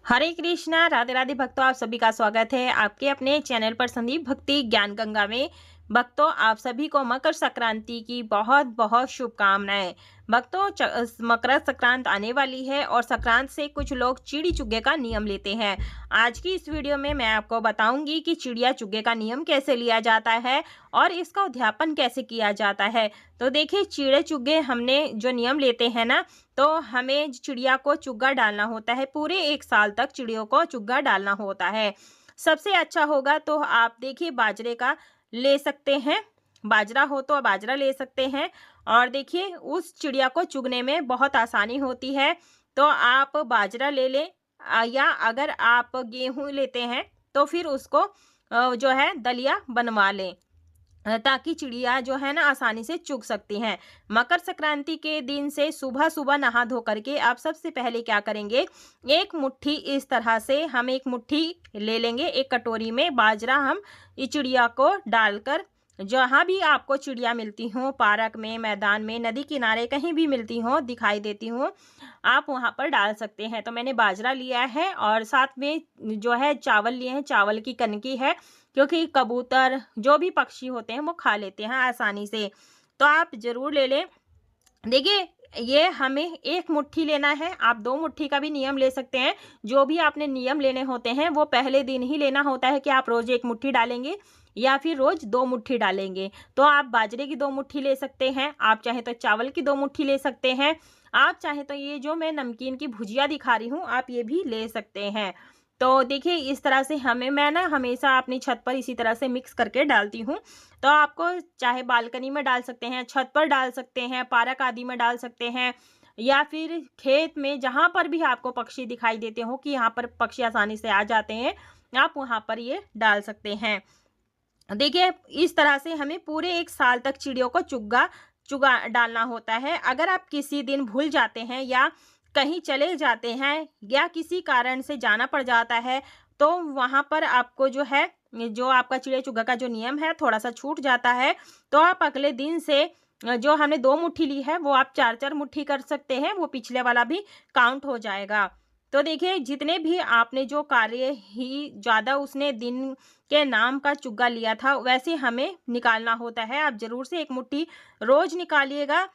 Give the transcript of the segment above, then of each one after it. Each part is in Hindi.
हरे कृष्णा राधे राधे भक्तों, आप सभी का स्वागत है आपके अपने चैनल पर संदीप भक्ति ज्ञान गंगा में। भक्तों, आप सभी को मकर संक्रांति की बहुत बहुत शुभकामनाएं। भक्तों, मकर संक्रांत आने वाली है और संक्रांत से कुछ लोग चिड़ी चुग्गे का नियम लेते हैं। आज की इस वीडियो में मैं आपको बताऊंगी कि चिड़िया चुग्गे का नियम कैसे लिया जाता है और इसका उद्यापन कैसे किया जाता है। तो देखिए, चिड़े चुग्गे हमने जो नियम लेते हैं ना, तो हमें चिड़िया को चुग्गा डालना होता है। पूरे 1 साल तक चिड़ियों को चुग्गा डालना होता है। सबसे अच्छा होगा तो आप देखिए बाजरे का ले सकते हैं। बाजरा हो तो बाजरा ले सकते हैं। और देखिए, उस चिड़िया को चुगने में बहुत आसानी होती है, तो आप बाजरा ले लें। या अगर आप गेहूं लेते हैं तो फिर उसको जो है दलिया बनवा लें, ताकि चिड़िया जो है ना आसानी से चुग सकती हैं। मकर संक्रांति के दिन से सुबह सुबह नहा धो करके आप सबसे पहले क्या करेंगे, एक मुट्ठी इस तरह से हम एक मुट्ठी ले लेंगे। एक कटोरी में बाजरा हम इस चिड़िया को डालकर, जहाँ भी आपको चिड़िया मिलती हो, पार्क में, मैदान में, नदी किनारे, कहीं भी मिलती हो, दिखाई देती हो, आप वहाँ पर डाल सकते हैं। तो मैंने बाजरा लिया है और साथ में जो है चावल लिए हैं। चावल की कनकी है, क्योंकि कबूतर जो भी पक्षी होते हैं वो खा लेते हैं आसानी से, तो आप ज़रूर ले लें। देखिए, ये हमें एक मुट्ठी लेना है। आप 2 मुट्ठी का भी नियम ले सकते हैं। जो भी आपने नियम लेने होते हैं वो पहले दिन ही लेना होता है कि आप रोज़ 1 मुट्ठी डालेंगे या फिर रोज़ 2 मुट्ठी डालेंगे। तो आप बाजरे की 2 मुट्ठी ले सकते हैं, आप चाहें तो चावल की 2 मुट्ठी ले सकते हैं, आप चाहें तो ये जो मैं नमकीन की भुजिया दिखा रही हूँ आप ये भी ले सकते हैं। तो देखिए, इस तरह से मैं ना हमेशा अपनी छत पर इसी तरह से मिक्स करके डालती हूँ। तो आपको चाहे बालकनी में डाल सकते हैं, छत पर डाल सकते हैं, पार्क आदि में डाल सकते हैं, या फिर खेत में, जहाँ पर भी आपको पक्षी दिखाई देते हो कि यहाँ पर पक्षी आसानी से आ जाते हैं, आप वहाँ पर ये डाल सकते हैं। देखिए, इस तरह से हमें पूरे 1 साल तक चिड़ियों को चुग्गा चुगा डालना होता है। अगर आप किसी दिन भूल जाते हैं या कहीं चले जाते हैं या किसी कारण से जाना पड़ जाता है, तो वहाँ पर आपको जो है, जो आपका चिड़िया चुग्गा का जो नियम है थोड़ा-सा छूट जाता है। तो आप अगले दिन से जो हमने 2 मुट्ठी ली है वो आप 4-4 मुट्ठी कर सकते हैं, वो पिछले वाला भी काउंट हो जाएगा। तो देखिए, जितने भी आपने जो कार्य ही ज़्यादा उसने दिन के नाम का चुग्गा लिया था वैसे हमें निकालना होता है। आप ज़रूर से 1 मुट्ठी रोज़ निकालिएगा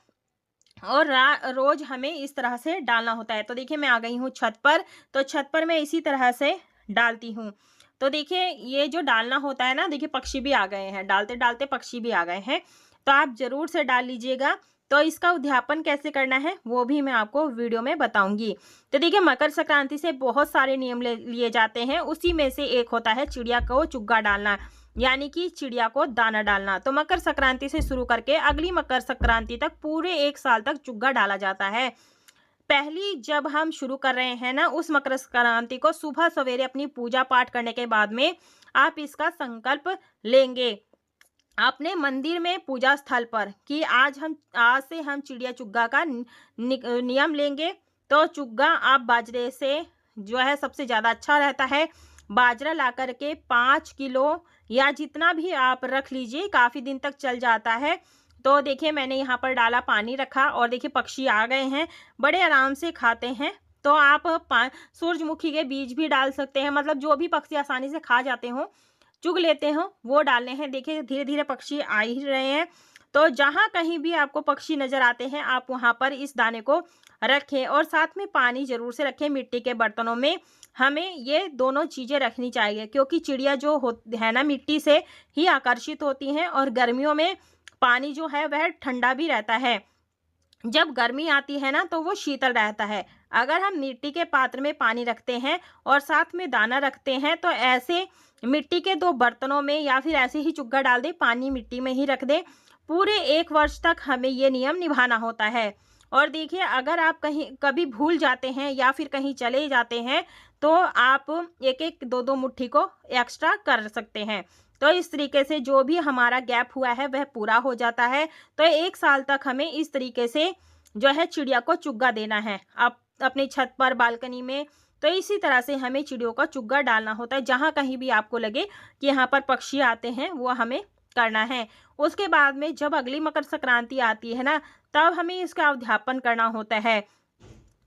और रोज़ हमें इस तरह से डालना होता है। तो देखिए, मैं आ गई हूँ छत पर, तो छत पर मैं इसी तरह से डालती हूँ। तो देखिए, ये जो डालना होता है ना, देखिए पक्षी भी आ गए हैं, डालते-डालते पक्षी भी आ गए हैं। तो आप ज़रूर से डाल लीजिएगा। तो इसका उद्यापन कैसे करना है वो भी मैं आपको वीडियो में बताऊँगी। तो देखिए, मकर संक्रांति से बहुत सारे नियम ले लिए जाते हैं, उसी में से एक होता है चिड़िया को चुग्गा डालना, यानी कि चिड़िया को दाना डालना। तो मकर संक्रांति से शुरू करके अगली मकर संक्रांति तक पूरे 1 साल तक चुग्गा डाला जाता है। पहली जब हम शुरू कर रहे हैं ना, उस मकर संक्रांति को सुबह सवेरे अपनी पूजा पाठ करने के बाद में आप इसका संकल्प लेंगे अपने मंदिर में, पूजा स्थल पर, कि आज से हम चिड़िया चुग्गा का नियम लेंगे। तो चुग्गा आप बाजरे से जो है सबसे ज़्यादा अच्छा रहता है। बाजरा ला कर के 5 किलो या जितना भी आप रख लीजिए, काफ़ी दिन तक चल जाता है। तो देखिए, मैंने यहाँ पर डाला, पानी रखा और देखिए पक्षी आ गए हैं, बड़े आराम से खाते हैं। तो आप सूरजमुखी के बीज भी डाल सकते हैं, मतलब जो भी पक्षी आसानी से खा जाते हों, चुग लेते हो, वो डालने हैं। देखिए, धीरे-धीरे पक्षी आ ही रहे हैं। तो जहाँ कहीं भी आपको पक्षी नज़र आते हैं, आप वहाँ पर इस दाने को रखें और साथ में पानी ज़रूर से रखें। मिट्टी के बर्तनों में हमें ये दोनों चीज़ें रखनी चाहिए, क्योंकि चिड़िया जो है ना, मिट्टी से ही आकर्षित होती हैं और गर्मियों में पानी जो है वह ठंडा भी रहता है। जब गर्मी आती है ना, तो वो शीतल रहता है। अगर हम मिट्टी के पात्र में पानी रखते हैं और साथ में दाना रखते हैं, तो ऐसे मिट्टी के 2 बर्तनों में या फिर ऐसे ही चुग्गा डाल दें, पानी मिट्टी में ही रख दें। पूरे 1 वर्ष तक हमें ये नियम निभाना होता है। और देखिए, अगर आप कहीं कभी भूल जाते हैं या फिर कहीं चले जाते हैं, तो आप 1-1, 2-2 मुट्ठी को एक्स्ट्रा कर सकते हैं। तो इस तरीके से जो भी हमारा गैप हुआ है वह पूरा हो जाता है। तो 1 साल तक हमें इस तरीके से जो है चिड़िया को चुग्गा देना है। आप अपनी छत पर, बालकनी में, तो इसी तरह से हमें चिड़ियों का चुग्गा डालना होता है। जहाँ कहीं भी आपको लगे कि यहाँ पर पक्षी आते हैं, वो हमें करना है। उसके बाद में जब अगली मकर संक्रांति आती है ना, तब हमें इसका उद्यापन करना होता है।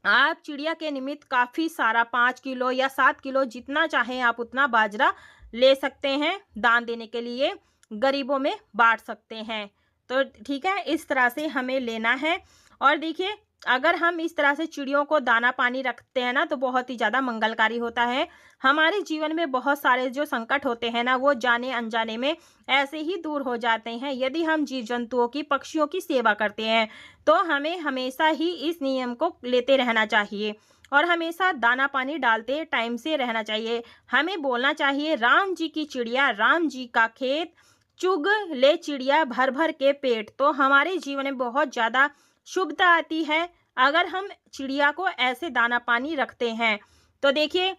आप चिड़िया के निमित्त काफ़ी सारा 5 किलो या 7 किलो जितना चाहें आप उतना बाजरा ले सकते हैं, दान देने के लिए गरीबों में बाँट सकते हैं। तो ठीक है, इस तरह से हमें लेना है। और देखिए, अगर हम इस तरह से चिड़ियों को दाना पानी रखते हैं ना, तो बहुत ही ज़्यादा मंगलकारी होता है। हमारे जीवन में बहुत सारे जो संकट होते हैं ना, वो जाने अनजाने में ऐसे ही दूर हो जाते हैं यदि हम जीव जंतुओं की, पक्षियों की सेवा करते हैं। तो हमें हमेशा ही इस नियम को लेते रहना चाहिए और हमेशा दाना पानी डालते टाइम से रहना चाहिए। हमें बोलना चाहिए, राम जी की चिड़िया राम जी का खेत, चुग ले चिड़िया भर भर के पेट। तो हमारे जीवन में बहुत ज़्यादा शुभता आती है अगर हम चिड़िया को ऐसे दाना पानी रखते हैं। तो देखिए,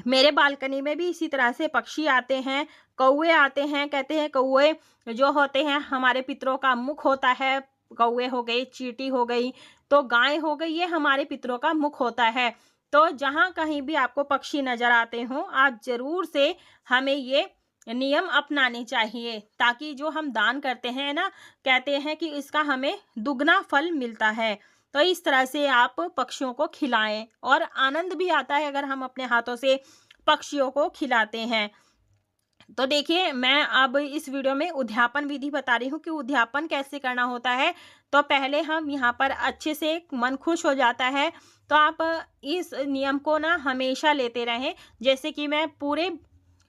मेरे बालकनी में भी इसी तरह से पक्षी आते हैं, कौवे आते हैं। कहते हैं कौवे जो होते हैं हमारे पितरों का मुख होता है। कौवे हो गई, चींटी हो गई, तो गाय हो गई, ये हमारे पितरों का मुख होता है। तो जहाँ कहीं भी आपको पक्षी नजर आते हों, आप जरूर से हमें ये नियम अपनाने चाहिए, ताकि जो हम दान करते हैं ना, कहते हैं कि इसका हमें दुगना फल मिलता है। तो इस तरह से आप पक्षियों को खिलाएं और आनंद भी आता है अगर हम अपने हाथों से पक्षियों को खिलाते हैं। तो देखिए, मैं अब इस वीडियो में उद्यापन विधि बता रही हूँ कि उद्यापन कैसे करना होता है। तो पहले हम यहाँ पर अच्छे से, मन खुश हो जाता है, तो आप इस नियम को ना हमेशा लेते रहें। जैसे कि मैं पूरे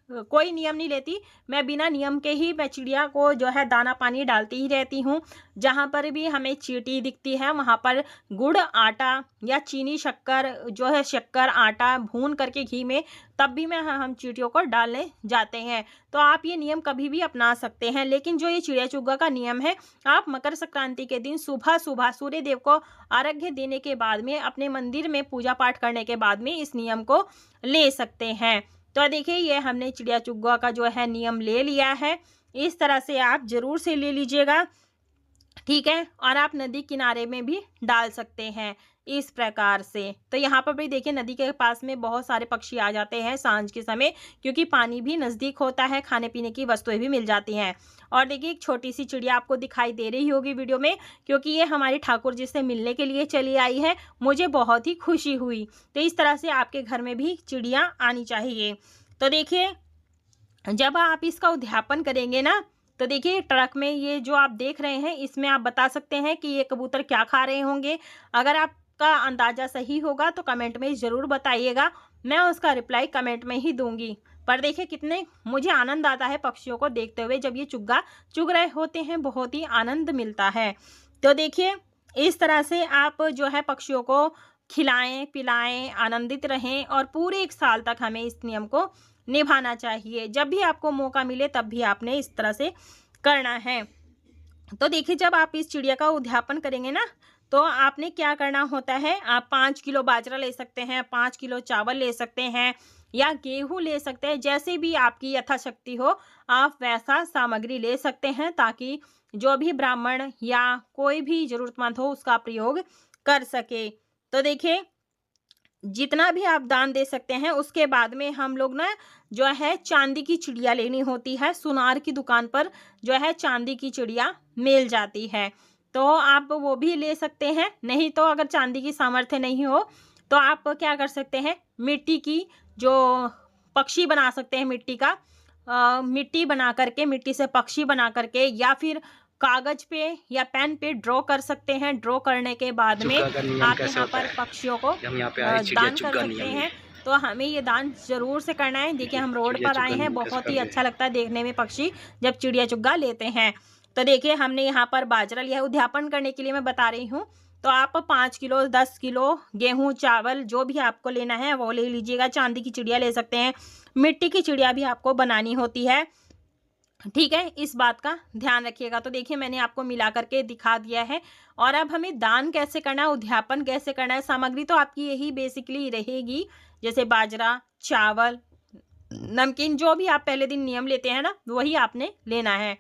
कोई नियम नहीं लेती, मैं बिना नियम के ही मैं चिड़िया को जो है दाना पानी डालती ही रहती हूँ। जहाँ पर भी हमें चींटी दिखती है वहाँ पर गुड़, आटा या चीनी, शक्कर जो है, शक्कर आटा भून करके घी में, तब भी मैं हम चींटियों को डालने जाते हैं। तो आप ये नियम कभी भी अपना सकते हैं। लेकिन जो ये चिड़िया चुग्गा का नियम है, आप मकर संक्रांति के दिन सुबह सुबह सूर्य देव को अर्घ्य देने के बाद में, अपने मंदिर में पूजा पाठ करने के बाद में इस नियम को ले सकते हैं। तो देखिए, ये हमने चिड़िया चुग्गा का जो है नियम ले लिया है। इस तरह से आप जरूर से ले लीजिएगा, ठीक है। और आप नदी किनारे में भी डाल सकते हैं इस प्रकार से। तो यहाँ पर भी देखिए, नदी के पास में बहुत सारे पक्षी आ जाते हैं सांझ के समय, क्योंकि पानी भी नज़दीक होता है, खाने पीने की वस्तुएं भी मिल जाती हैं। और देखिए, एक छोटी सी चिड़िया आपको दिखाई दे रही होगी वीडियो में, क्योंकि ये हमारी ठाकुर जी से मिलने के लिए चली आई है। मुझे बहुत ही खुशी हुई। तो इस तरह से आपके घर में भी चिड़िया आनी चाहिए। तो देखिए, जब आप इसका उद्यापन करेंगे ना, तो देखिए, ट्रक में ये जो आप देख रहे हैं, इसमें आप बता सकते हैं कि ये कबूतर क्या खा रहे होंगे। अगर आपका अंदाज़ा सही होगा तो कमेंट में ज़रूर बताइएगा, मैं उसका रिप्लाई कमेंट में ही दूंगी। पर देखिए, कितने मुझे आनंद आता है पक्षियों को देखते हुए। जब ये चुग्गा चुग रहे होते हैं, बहुत ही आनंद मिलता है। तो देखिए, इस तरह से आप जो है पक्षियों को खिलाएं, पिलाएं, आनंदित रहें, और पूरे 1 साल तक हमें इस नियम को निभाना चाहिए। जब भी आपको मौका मिले तब भी आपने इस तरह से करना है। तो देखिए, जब आप इस चिड़िया का उद्यापन करेंगे ना, तो आपने क्या करना होता है, आप 5 किलो बाजरा ले सकते हैं, 5 किलो चावल ले सकते हैं, या गेहूं ले सकते हैं। जैसे भी आपकी यथाशक्ति हो, आप वैसा सामग्री ले सकते हैं, ताकि जो भी ब्राह्मण या कोई भी जरूरतमंद हो उसका प्रयोग कर सके। तो देखिए, जितना भी आप दान दे सकते हैं, उसके बाद में हम लोग ना जो है चांदी की चिड़िया लेनी होती है। सुनार की दुकान पर जो है चांदी की चिड़िया मिल जाती है, तो आप वो भी ले सकते हैं। नहीं तो अगर चांदी की सामर्थ्य नहीं हो, तो आप क्या कर सकते हैं, मिट्टी की जो पक्षी बना सकते हैं, मिट्टी का मिट्टी बना करके, मिट्टी से पक्षी बना करके, या फिर कागज पे या पेन पे ड्रॉ कर सकते हैं। ड्रॉ करने के बाद में आप यहाँ पर पक्षियों को दान कर सकते हैं। तो हमें ये दान जरूर से करना है। देखिए, हम रोड पर आए हैं, बहुत ही अच्छा लगता है देखने में पक्षी जब चिड़िया चुग्गा लेते हैं। तो देखिए, हमने यहाँ पर बाजरा लिया है। उद्यापन करने के लिए मैं बता रही हूँ, तो आप 5 किलो, 10 किलो गेहूं, चावल जो भी आपको लेना है वो ले लीजिएगा। चांदी की चिड़िया ले सकते हैं, मिट्टी की चिड़िया भी आपको बनानी होती है, ठीक है। इस बात का ध्यान रखिएगा। तो देखिए, मैंने आपको मिला करके दिखा दिया है। और अब हमें दान कैसे करना है, उद्यापन कैसे करना है, सामग्री तो आपकी यही बेसिकली रहेगी, जैसे बाजरा, चावल, नमकीन, जो भी आप पहले दिन नियम लेते हैं ना, वही आपने लेना है।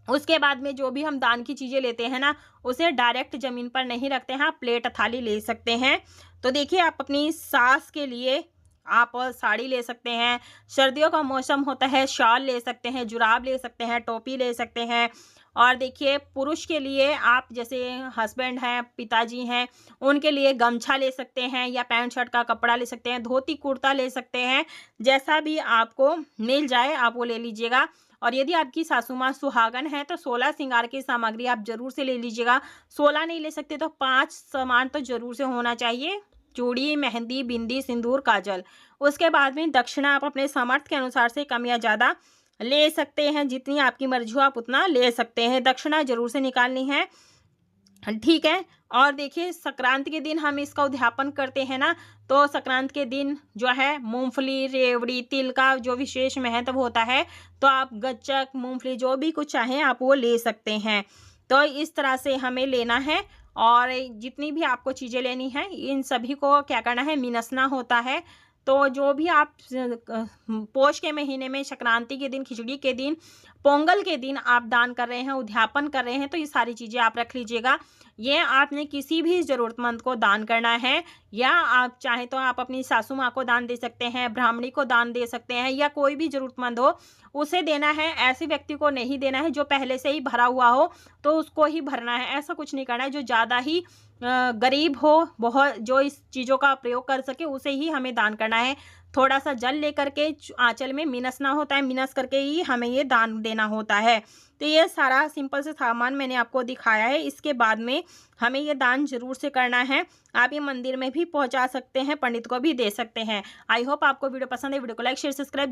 उसके बाद में जो भी हम दान की चीज़ें लेते हैं ना, उसे डायरेक्ट ज़मीन पर नहीं रखते हैं, आप प्लेट थाली ले सकते हैं। तो देखिए, आप अपनी सास के लिए आप साड़ी ले सकते हैं, सर्दियों का मौसम होता है, शॉल ले सकते हैं, जुराब ले सकते हैं, टोपी ले सकते हैं, और देखिए पुरुष के लिए आप जैसे हस्बैंड हैं, पिताजी हैं, उनके लिए गमछा ले सकते हैं या पैंट शर्ट का कपड़ा ले सकते हैं, धोती कुर्ता ले सकते हैं, जैसा भी आपको मिल जाए आप वो ले लीजिएगा। और यदि आपकी सासू माँ सुहागन है तो 16 श्रृंगार की सामग्री आप ज़रूर से ले लीजिएगा। 16 नहीं ले सकते तो 5 सामान तो ज़रूर से होना चाहिए। चूड़ी, मेहंदी, बिंदी, सिंदूर, काजल। उसके बाद में दक्षिणा आप अपने सामर्थ्य के अनुसार से कम या ज़्यादा ले सकते हैं, जितनी आपकी मर्ज़ी हो आप उतना ले सकते हैं। दक्षिणा ज़रूर से निकालनी है, ठीक है। और देखिए संक्रांति के दिन हम इसका उद्यापन करते हैं ना, तो संक्रांति के दिन जो है मूंगफली, रेवड़ी, तिल का जो विशेष महत्व होता है, तो आप गच्चक, मूंगफली जो भी कुछ चाहें आप वो ले सकते हैं। तो इस तरह से हमें लेना है और जितनी भी आपको चीज़ें लेनी हैं इन सभी को क्या करना है, मिनसना होता है। तो जो भी आप पोष के महीने में संक्रांति के दिन, खिचड़ी के दिन, पोंगल के दिन आप दान कर रहे हैं, उद्यापन कर रहे हैं, तो ये सारी चीज़ें आप रख लीजिएगा। ये आपने किसी भी ज़रूरतमंद को दान करना है, या आप चाहें तो आप अपनी सासू माँ को दान दे सकते हैं, ब्राह्मणी को दान दे सकते हैं, या कोई भी ज़रूरतमंद हो उसे देना है। ऐसे व्यक्ति को नहीं देना है जो पहले से ही भरा हुआ हो, तो उसको ही भरना है। ऐसा कुछ नहीं करना है। जो ज़्यादा ही गरीब हो, बहुत जो इस चीज़ों का प्रयोग कर सके, उसे ही हमें दान करना है। थोड़ा सा जल लेकर के आंचल में मिनसना होता है, मिनस करके ही हमें ये दान देना होता है। तो ये सारा सिंपल से सामान मैंने आपको दिखाया है। इसके बाद में हमें ये दान ज़रूर से करना है। आप ये मंदिर में भी पहुंचा सकते हैं, पंडित को भी दे सकते हैं। आई होप आपको वीडियो पसंद है। वीडियो को लाइक, शेयर, सब्सक्राइब